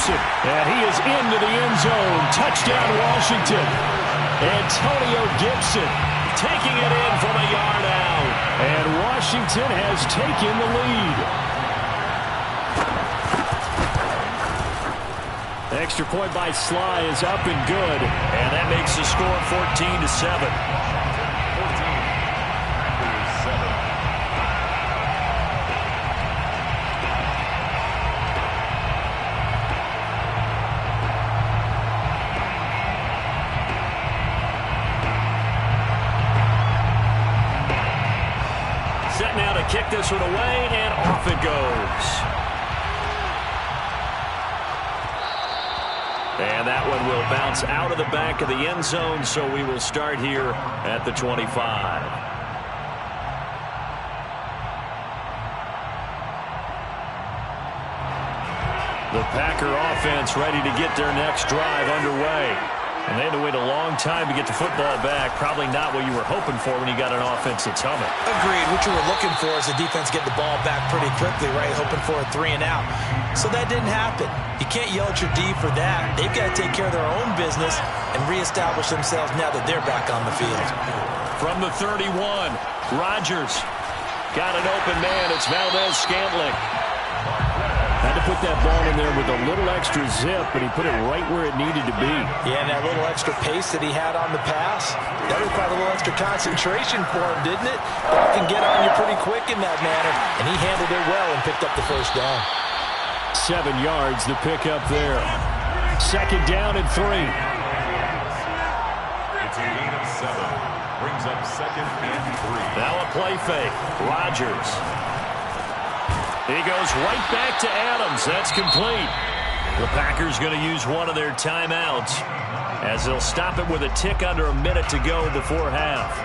Gibson. And he is into the end zone. Touchdown, Washington. Antonio Gibson taking it in from a yard out. And Washington has taken the lead. Extra point by Sly is up and good. And that makes the score 14-7. Set now to kick this one away, and off it goes. And that one will bounce out of the back of the end zone, so we will start here at the 25. The Packer offense ready to get their next drive underway. And they had to wait a long time to get the football back. Probably not what you were hoping for when you got an offense that's humming. Agreed. What you were looking for is the defense getting the ball back pretty quickly, right? Hoping for a 3 and out. So that didn't happen. You can't yell at your D for that. They've got to take care of their own business and reestablish themselves now that they're back on the field. From the 31, Rodgers got an open man. It's Valdez-Scantling. Had to put that ball in there with a little extra zip, but he put it right where it needed to be. Yeah, and that little extra pace that he had on the pass, that required a little extra concentration for him, didn't it? Ball can get on you pretty quick in that manner, and he handled it well and picked up the first down. 7 yards, the pickup there. Second down and 3. It's a gain of 7. Brings up second and 3. Now a play fake. Rodgers. He goes right back to Adams. That's complete. The Packers going to use one of their timeouts as they'll stop it with a tick under a minute to go before half.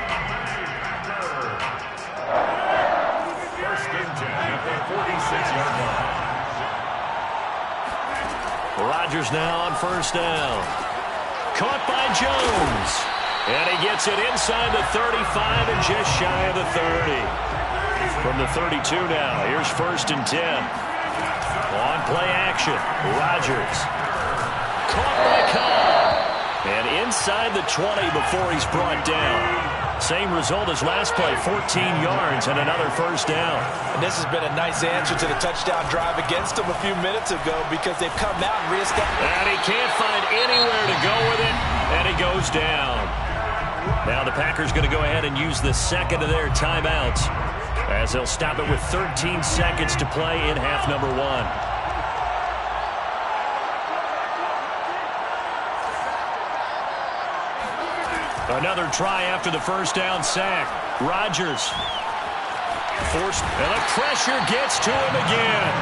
First and 10 at the 46-yard line. Rodgers now on first down. Caught by Jones. And he gets it inside the 35 and just shy of the 30. From the 32 now, here's first and 10. On play action, Rodgers. Caught by Cobb. And inside the 20 before he's brought down. Same result as last play, 14 yards and another first down. And this has been a nice answer to the touchdown drive against them a few minutes ago because they've come out and reestablished. And he can't find anywhere to go with it, and he goes down. Now the Packers going to go ahead and use the second of their timeouts, as they'll stop it with 13 seconds to play in half number 1. Another try after the first down sack. Rodgers forced, and the pressure gets to him again.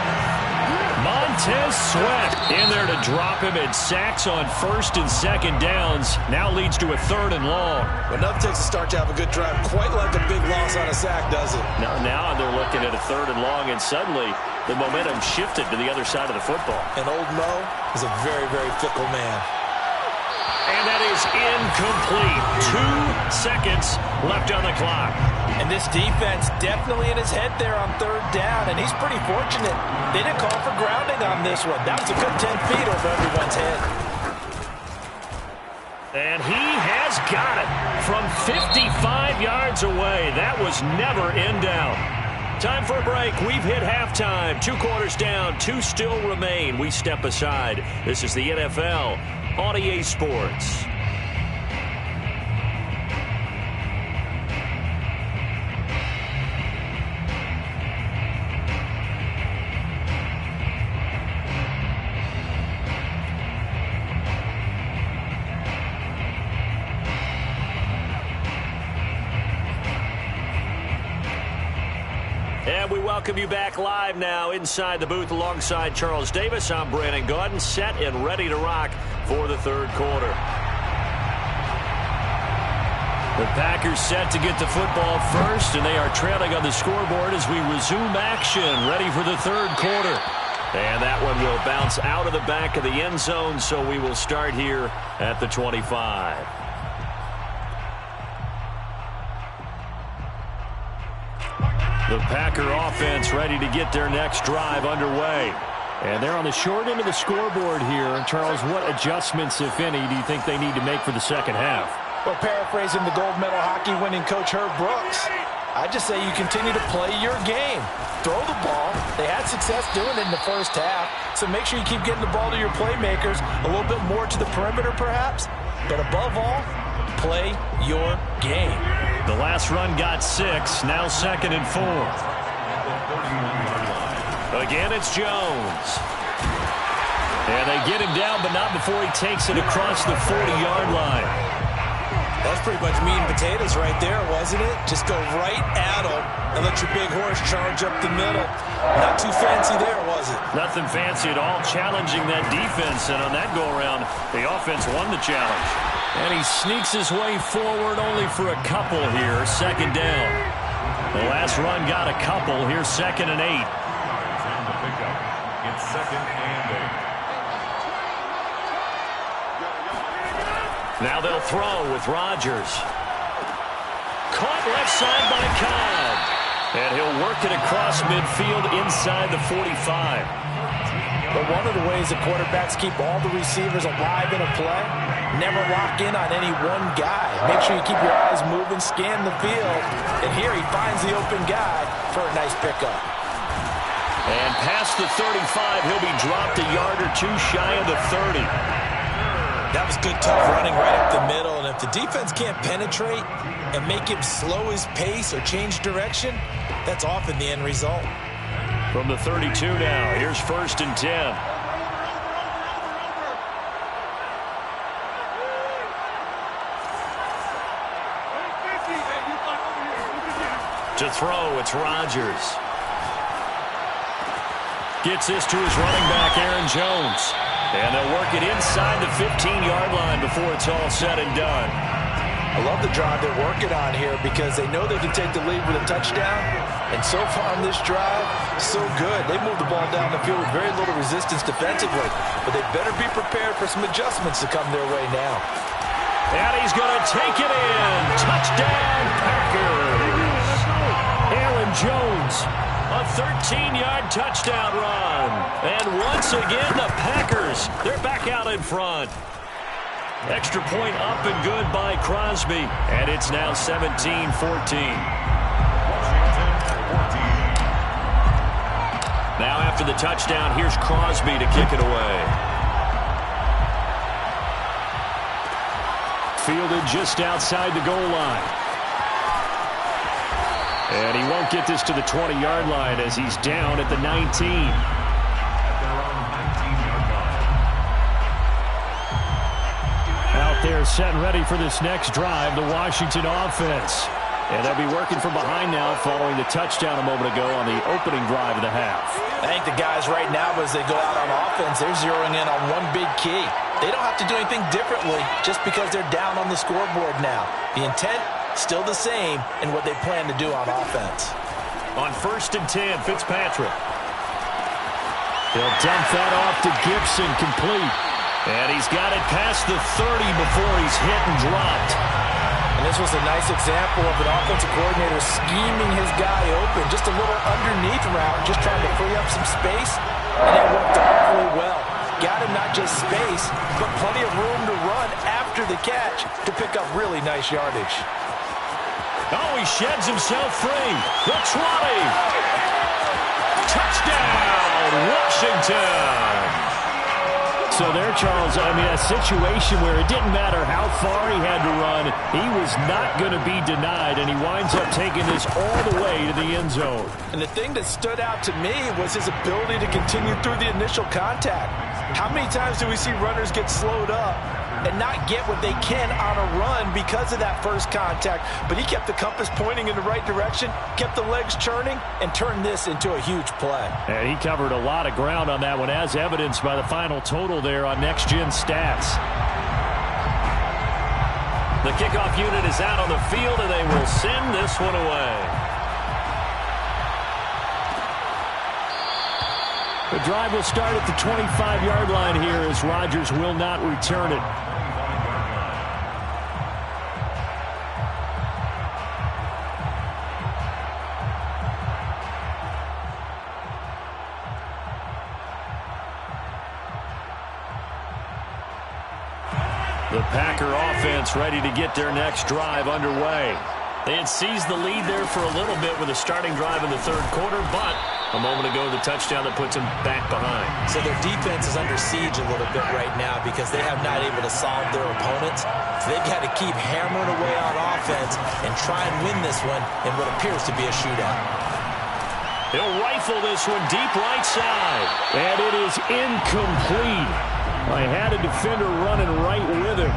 Montez Sweat in there to drop him, and sacks on first and second downs now leads to a third and long. Well, nothing takes a start to have a good drive quite like a big loss on a sack, does it? Now they're looking at a third and long, and suddenly the momentum shifted to the other side of the football. And old Mo is a very, very fickle man. And that is incomplete. 2 seconds left on the clock. And this defense definitely in his head there on third down, and he's pretty fortunate. They didn't call for grounding on this one. That was a good 10 feet over everyone's head. And he has got it from 55 yards away. That was never in doubt. Time for a break. We've hit halftime. 2 quarters down, 2 still remain. We step aside. This is the NFL on EA Sports. And we welcome you back live now inside the booth alongside Charles Davis. I'm Brandon Gaudin, set and ready to rock for the third quarter. The Packers set to get the football first, and they are trailing on the scoreboard as we resume action, ready for the third quarter. And that one will bounce out of the back of the end zone, so we will start here at the 25. The Packer offense ready to get their next drive underway. And they're on the short end of the scoreboard here. Charles, what adjustments, if any, do you think they need to make for the second half? Well, paraphrasing the gold medal hockey winning coach Herb Brooks, I just say you continue to play your game. Throw the ball. They had success doing it in the first half, so make sure you keep getting the ball to your playmakers, a little bit more to the perimeter perhaps, but above all, play your game. The last run got 6, now 2nd and 4. Again, it's Jones. And they get him down, but not before he takes it across the 40-yard line. That's pretty much meat and potatoes right there, wasn't it? Just go right at them and let your big horse charge up the middle. Not too fancy there, was it? Nothing fancy at all, challenging that defense. And on that go-around, the offense won the challenge. And he sneaks his way forward only for a couple here, 2nd down. The last run got a couple. Here's 2nd and 8. On the pickup. It's 2nd and 8. Now they'll throw with Rodgers. Caught left side by Cobb. And he'll work it across midfield inside the 45. But one of the ways that quarterbacks keep all the receivers alive in a play, never lock in on any one guy. Make sure you keep your eyes moving, scan the field. And here he finds the open guy for a nice pickup. And past the 35, he'll be dropped a yard or two shy of the 30. That was good, tough running right up the middle. And if the defense can't penetrate and make him slow his pace or change direction, that's often the end result. From the 32 now, here's 1st and 10. To throw, it's Rodgers. Gets this to his running back, Aaron Jones. And they'll work it inside the 15-yard line before it's all said and done. I love the drive they're working on here because they know they can take the lead with a touchdown. And so far on this drive, so good. They moved the ball down the field with very little resistance defensively. But they better be prepared for some adjustments to come their way now. And he's going to take it in. Touchdown, Packers. Aaron Jones. A 13-yard touchdown run. And once again, the Packers, they're back out in front. Extra point up and good by Crosby. And it's now 17-14. Now after the touchdown, here's Crosby to kick it away. Fielded just outside the goal line. And he won't get this to the 20-yard line as he's down at the 19. Out there set and ready for this next drive, the Washington offense. And they'll be working from behind now following the touchdown a moment ago on the opening drive of the half. I think the guys right now, as they go out on offense, they're zeroing in on one big key. They don't have to do anything differently just because they're down on the scoreboard now. The intent, still the same in what they plan to do on offense. On 1st and 10, Fitzpatrick. He'll dump that off to Gibson, complete. And he's got it past the 30 before he's hit and dropped. And this was a nice example of an offensive coordinator scheming his guy open. Just a little underneath route, just trying to free up some space. And it worked awfully well. Got him not just space, but plenty of room to run after the catch to pick up really nice yardage. Oh, he sheds himself free. The 20. Touchdown, Washington. So there, Charles, I mean, a situation where it didn't matter how far he had to run, he was not going to be denied, and he winds up taking this all the way to the end zone. And the thing that stood out to me was his ability to continue through the initial contact. How many times do we see runners get slowed up and not get what they can on a run because of that first contact? But he kept the compass pointing in the right direction, kept the legs churning, and turned this into a huge play. And he covered a lot of ground on that one, as evidenced by the final total there on Next Gen Stats. The kickoff unit is out on the field, and they will send this one away. The drive will start at the 25-yard line here as Rodgers will not return it. The Packer offense ready to get their next drive underway. They had seized the lead there for a little bit with a starting drive in the third quarter, but a moment ago the touchdown that puts them back behind. So their defense is under siege a little bit right now because they have not able to solve their opponents. So they've got to keep hammering away on offense and try and win this one in what appears to be a shootout. He'll rifle this one deep right side. And it is incomplete. I had a defender running right with him.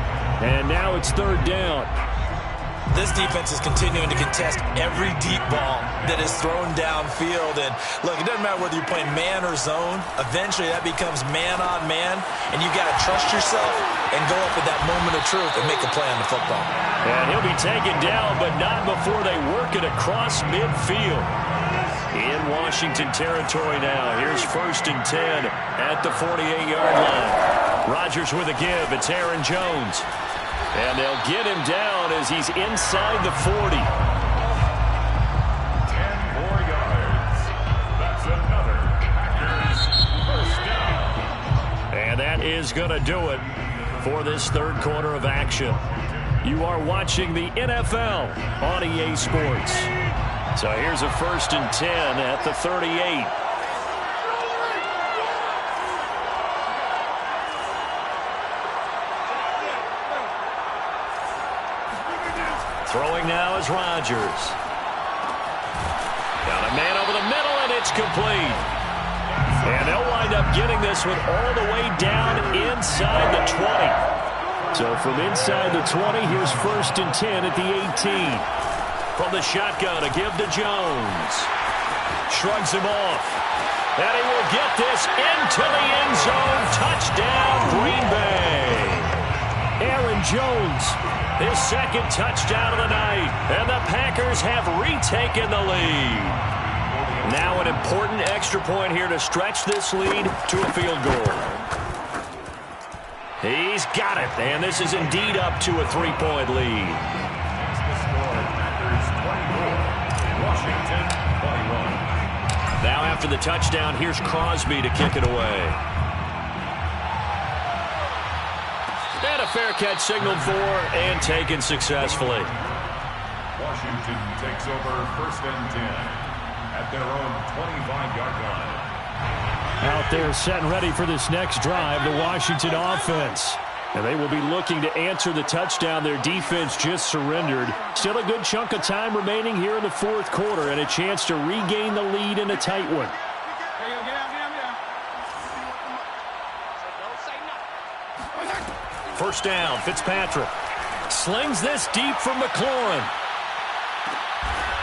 And now it's third down. This defense is continuing to contest every deep ball that is thrown downfield. And, look, it doesn't matter whether you're playing man or zone. Eventually, that becomes man-on-man, and you've got to trust yourself and go up at that moment of truth and make a play on the football. And he'll be taken down, but not before they work it across midfield. In Washington territory now. Here's 1st and 10 at the 48-yard line. Rodgers with a give. It's Aaron Jones. And they'll get him down as he's inside the 40. 10 more yards. That's another Packers first down. And that is going to do it for this third quarter of action. You are watching the NFL on EA Sports. So here's a 1st and 10 at the 38. Throwing now is Rodgers. Got a man over the middle, and it's complete. And they'll wind up getting this one all the way down inside the 20. So from inside the 20, here's 1st and 10 at the 18. From the shotgun, a give to Jones. Shrugs him off. And he will get this into the end zone. Touchdown, Green Bay. Aaron Jones, his second touchdown of the night. And the Packers have retaken the lead. Now an important extra point here to stretch this lead to a field goal. He's got it. And this is indeed up to a 3-point lead. Washington 21. Now after the touchdown, here's Crosby to kick it away. And a fair catch signaled for and taken successfully. Washington takes over 1st and 10 at their own 25-yard line. Out there set and ready for this next drive, the Washington offense. And they will be looking to answer the touchdown their defense just surrendered. Still a good chunk of time remaining here in the fourth quarter and a chance to regain the lead in a tight one. First down, Fitzpatrick. Slings this deep from McLaurin.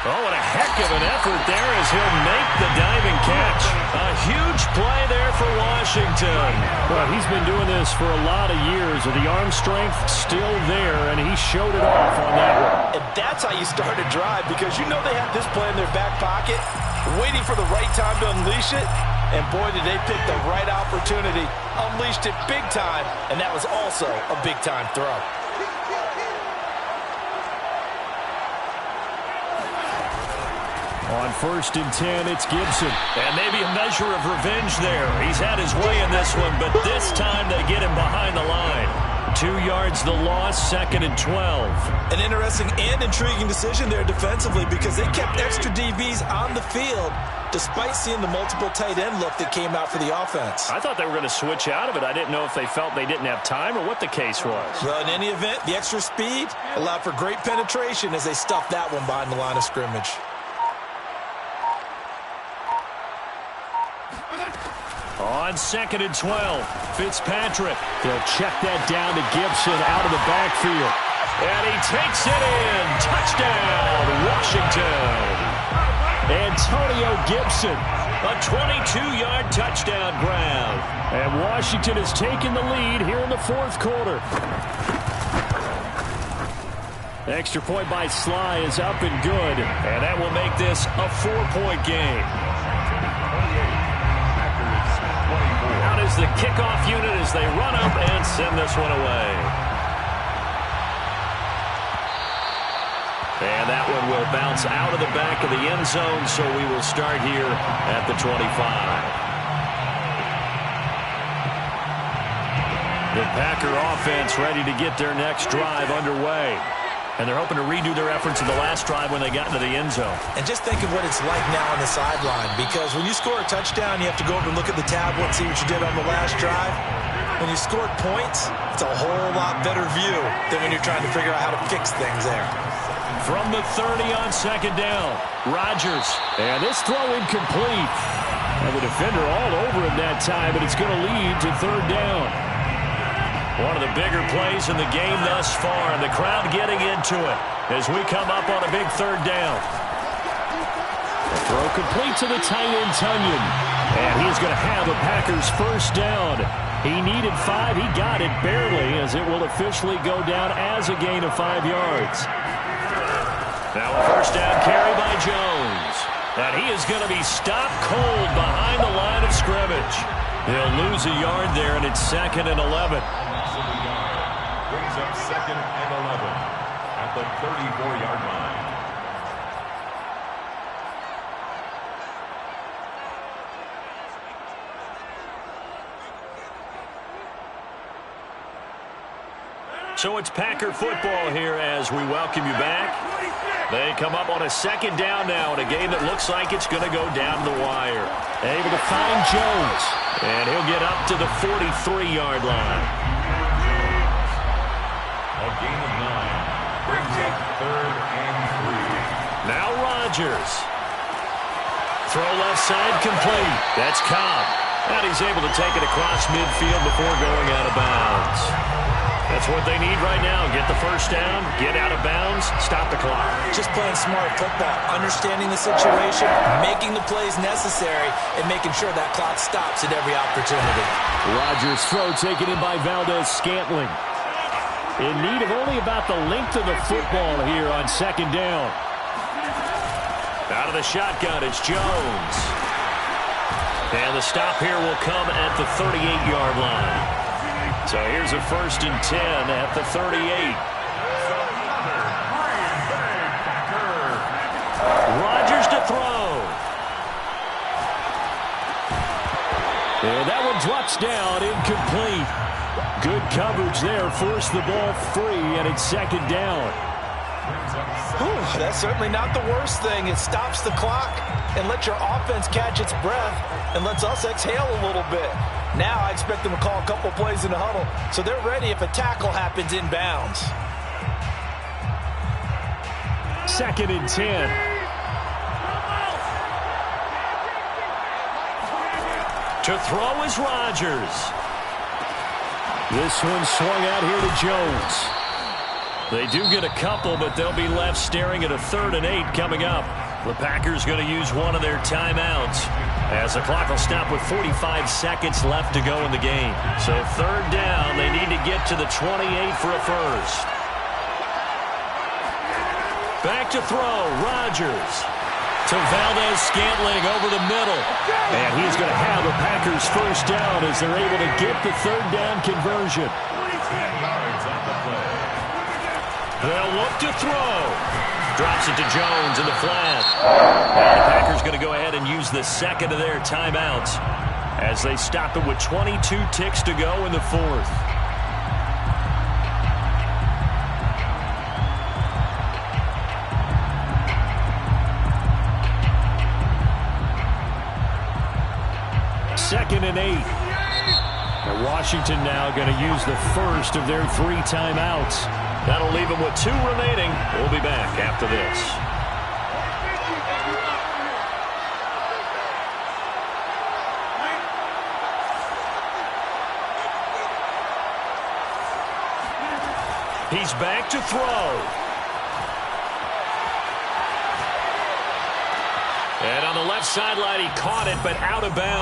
Oh, and a heck of an effort there as he'll make the diving catch. A huge play there for Washington. Well, he's been doing this for a lot of years, and the arm strength still there, and he showed it off on that one. And that's how you start a drive, because you know they have this play in their back pocket, waiting for the right time to unleash it. And boy, did they pick the right opportunity. Unleashed it big time, and that was also a big-time throw. On 1st and 10, it's Gibson. And maybe a measure of revenge there. He's had his way in this one, but this time they get him behind the line. 2 yards the loss, 2nd and 12. An interesting and intriguing decision there defensively, because they kept extra DBs on the field despite seeing the multiple tight end look that came out for the offense. I thought they were going to switch out of it. I didn't know if they felt they didn't have time or what the case was. Well, in any event, the extra speed allowed for great penetration as they stuffed that one behind the line of scrimmage. On 2nd and 12, Fitzpatrick. They'll check that down to Gibson out of the backfield. And he takes it in. Touchdown, Washington. Antonio Gibson, a 22-yard touchdown grab. And Washington has taken the lead here in the fourth quarter. Extra point by Sly is up and good. And that will make this a 4-point game. Out is the kickoff unit as they run up and send this one away. And that one will bounce out of the back of the end zone, so we will start here at the 25. The Packer offense ready to get their next drive underway. And they're hoping to redo their efforts in the last drive when they got into the end zone. And just think of what it's like now on the sideline, because when you score a touchdown, you have to go over and look at the tablet and see what you did on the last drive. When you scored points, it's a whole lot better view than when you're trying to figure out how to fix things there. From the 30 on second down, Rodgers. And this throw incomplete. And the defender all over him that time, but it's going to lead to third down. One of the bigger plays in the game thus far, and the crowd getting into it as we come up on a big third down. The throw complete to the tight end, Tonyan. And he's going to have a Packers first down. He needed 5. He got it barely, as it will officially go down as a gain of 5 yards. Now a first down carry by Jones. And he is going to be stopped cold behind the line of scrimmage. He'll lose a yard there, and it's 2nd and 11. Brings up 2nd and 11 at the 34-yard line. So it's Packer football here as we welcome you back. They come up on a second down now in a game that looks like it's going to go down to the wire. Able to find Jones, and he'll get up to the 43-yard line. A gain of 9 brings up 3rd and 3. Now Rodgers. Throw left side complete. That's Cobb. And he's able to take it across midfield before going out of bounds. That's what they need right now. Get the first down, get out of bounds, stop the clock. Just playing smart football, understanding the situation, making the plays necessary, and making sure that clock stops at every opportunity. Rodgers' throw taken in by Valdes-Scantling. In need of only about the length of the football here on second down. Out of the shotgun, it's Jones. And the stop here will come at the 38-yard line. So here's a 1st and 10 at the 38. Rodgers to throw. And that one drops down, incomplete. Good coverage there, forced the ball free, and it's second down. That's certainly not the worst thing. It stops the clock and lets your offense catch its breath and lets us exhale a little bit. Now I expect them to call a couple plays in the huddle, so they're ready if a tackle happens inbounds. 2nd and 10. To throw is Rodgers. This one swung out here to Jones. They do get a couple, but they'll be left staring at a 3rd and 8 coming up. The Packers going to use one of their timeouts, as the clock will stop with 45 seconds left to go in the game. So third down, they need to get to the 28 for a first. Back to throw, Rodgers. To Valdes-Scantling over the middle. And he's going to have a Packers first down as they're able to get the third down conversion. They'll look to throw. Drops it to Jones in the flat. And the Packers going to go ahead and use the second of their timeouts as they stop it with 22 ticks to go in the 4th. Second and 8. And Washington now going to use the first of their 3 timeouts. That'll leave them with 2 remaining. We'll be back after this. He's back to throw. And on the left sideline, he caught it, but out of bounds.